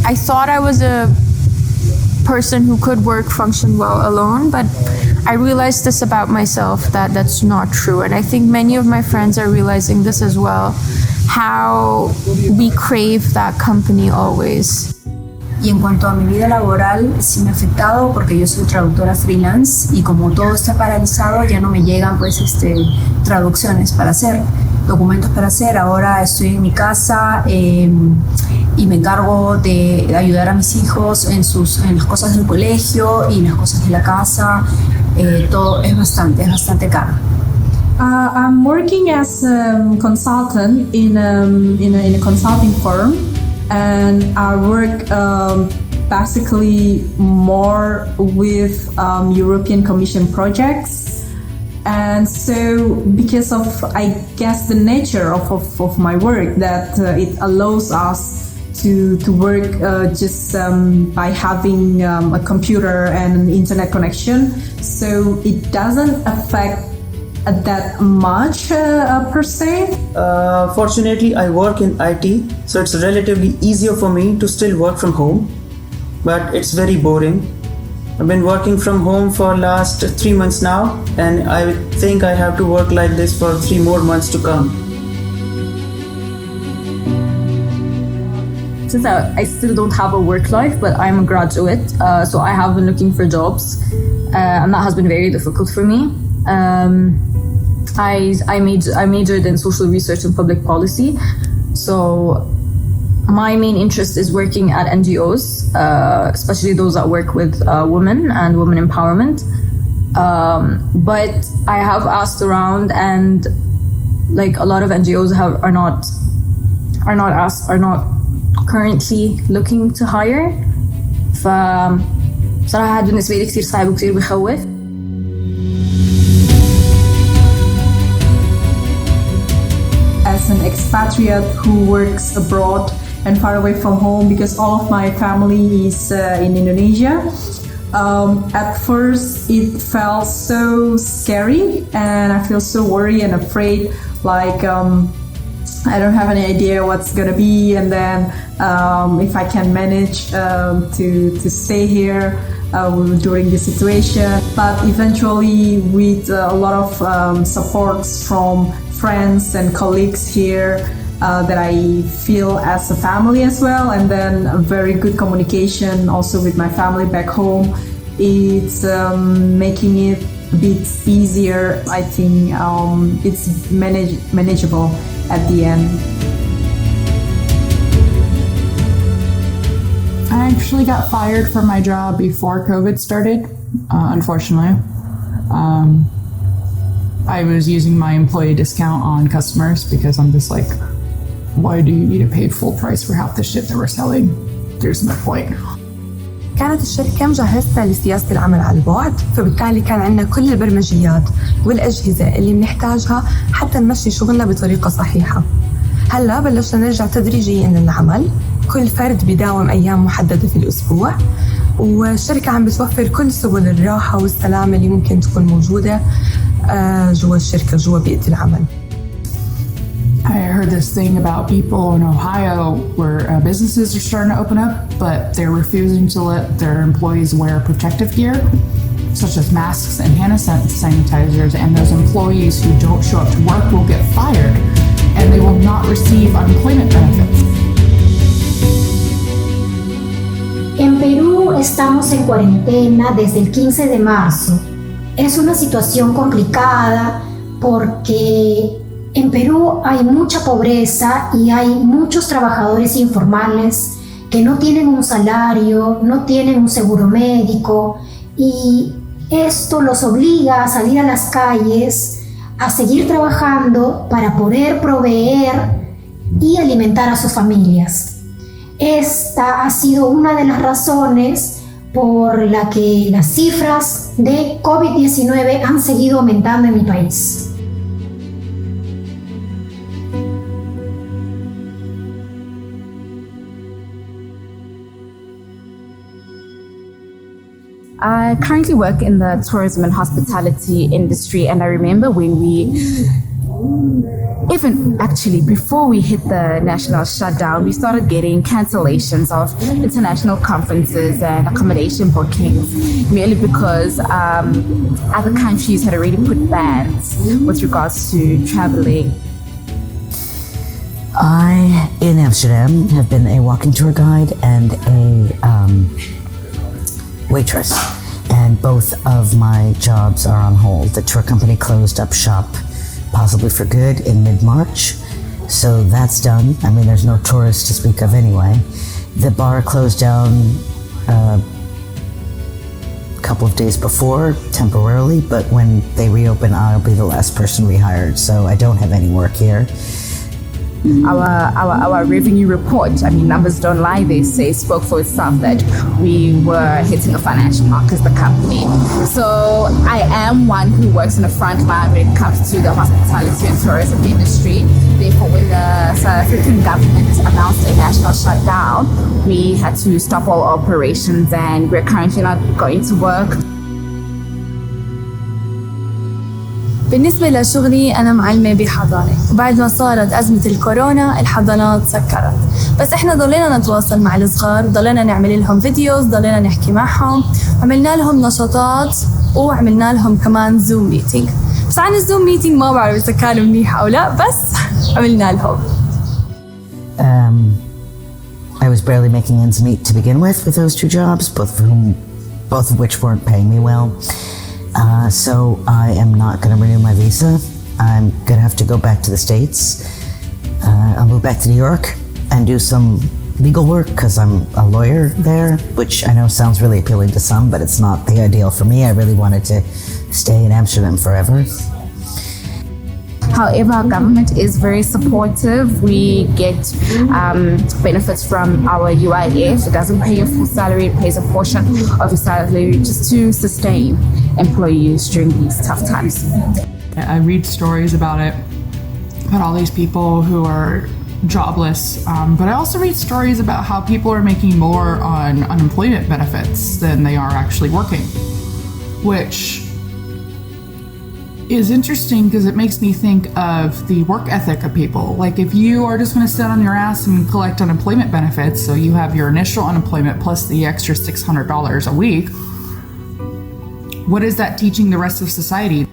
I thought I was a person who could function well alone, but I realized this about myself, that that's not true. And I think many of my friends are realizing this as well, how we crave that company always. Y en cuanto a mi vida laboral, sí me ha afectado porque yo soy traductora freelance y como todo está paralizado ya no me llegan traducciones para hacer, documentos para hacer. Ahora estoy en mi casa y me encargo de ayudar a mis hijos en las cosas del colegio y las cosas de la casa. Todo es bastante caro. I'm working as a consultant in a consulting firm, and I work basically more with European Commission projects. And so because of, I guess, the nature of my work, that it allows us to work just by having a computer and an internet connection. So it doesn't affect that much per se. Fortunately, I work in IT, so it's relatively easier for me to still work from home, but it's very boring. I've been working from home for last 3 months now, and I think I have to work like this for 3 more months to come. Since I still don't have a work life, but I'm a graduate, so I have been looking for jobs, and that has been very difficult for me. I majored in social research and public policy, so my main interest is working at NGOs, especially those that work with women and women empowerment. But I have asked around, and like a lot of NGOs are not currently looking to hire. فبصراحة هاد بالنسبة لي كتير صعب وكتير بخوف. As an expatriate who works abroad and far away from home, because all of my family is in Indonesia, at first it felt so scary and I feel so worried and afraid, like I don't have any idea what's gonna be, and then if I can manage to stay here during this situation. But eventually, with a lot of supports from friends and colleagues here that I feel as a family as well, and then a very good communication also with my family back home, it's making it a bit easier. I think it's manageable at the end. I actually got fired from my job before COVID started, unfortunately. I was using my employee discount on customers because I'm just like, why do you need to pay full price for half the shit that we're selling? There's no point. كانت الشركة مجهزة لسياسة العمل على البعد، فبالتالي كان عندنا كل البرمجيات والأجهزة اللي بنحتاجها حتى نمشي شغلنا بطريقة صحيحة. هلا بلشنا نرجع تدريجيا للعمل، كل فرد بيداوم أيام محددة في الأسبوع، والشركة عم بتوفر كل سبل الراحة والسلامة اللي ممكن تكون موجودة جوا الشركة جوا بيئة العمل. I heard this thing about people in Ohio where businesses are starting to open up, but they're refusing to let their employees wear protective gear, such as masks and hand sanitizers, and those employees who don't show up to work will get fired, and they will not receive unemployment benefits. En Perú estamos en cuarentena desde el 15 de marzo. Es una situación complicada porque en Perú hay mucha pobreza y hay muchos trabajadores informales que no tienen un salario, no tienen un seguro médico, y esto los obliga a salir a las calles, a seguir trabajando para poder proveer y alimentar a sus familias. Esta ha sido una de las razones por la que las cifras de COVID-19 han seguido aumentando en mi país. I currently work in the tourism and hospitality industry, and I remember when even actually before we hit the national shutdown, we started getting cancellations of international conferences and accommodation bookings, merely because other countries had already put bans with regards to traveling. I, in Amsterdam, have been a walking tour guide and a waitress, and both of my jobs are on hold. The tour company closed up shop, possibly for good, in mid-March, so that's done. I mean, there's no tourists to speak of anyway. The bar closed down a couple of days before, temporarily, but when they reopen, I'll be the last person rehired, so I don't have any work here. Our revenue report, I mean, numbers don't lie, they say, spoke for itself that we were hitting a financial mark as the company. So I am one who works in the front line when it comes to the hospitality and tourism industry. Therefore, when the South African government announced a national shutdown, we had to stop all operations, and we're currently not going to work. بالنسبة لشغلي أنا معلمة بحضانة، وبعد ما صارت أزمة الكورونا الحضانات سكرت، بس إحنا ضلينا نتواصل مع الصغار، ضلينا نعمل لهم فيديوز، ضلينا نحكي معهم، عملنا لهم نشاطات وعملنا لهم كمان زوم ميتينج. بس عن الزوم ميتينج ما بعرف إذا كانوا منيح أو لا، بس عملنا لهم. I was barely making ends meet to begin with those two jobs, both of which weren't paying me well. So I am not going to renew my visa. I'm going to have to go back to the States. I'll move back to New York and do some legal work because I'm a lawyer there, which I know sounds really appealing to some, but it's not the ideal for me. I really wanted to stay in Amsterdam forever. However, our government is very supportive. We get benefits from our UIF. It doesn't pay a full salary, it pays a portion of your salary just to sustain employees during these tough times. I read stories about it, about all these people who are jobless, but I also read stories about how people are making more on unemployment benefits than they are actually working, which is interesting because it makes me think of the work ethic of people. Like, if you are just going to sit on your ass and collect unemployment benefits, so you have your initial unemployment plus the extra $600 a week, what is that teaching the rest of society?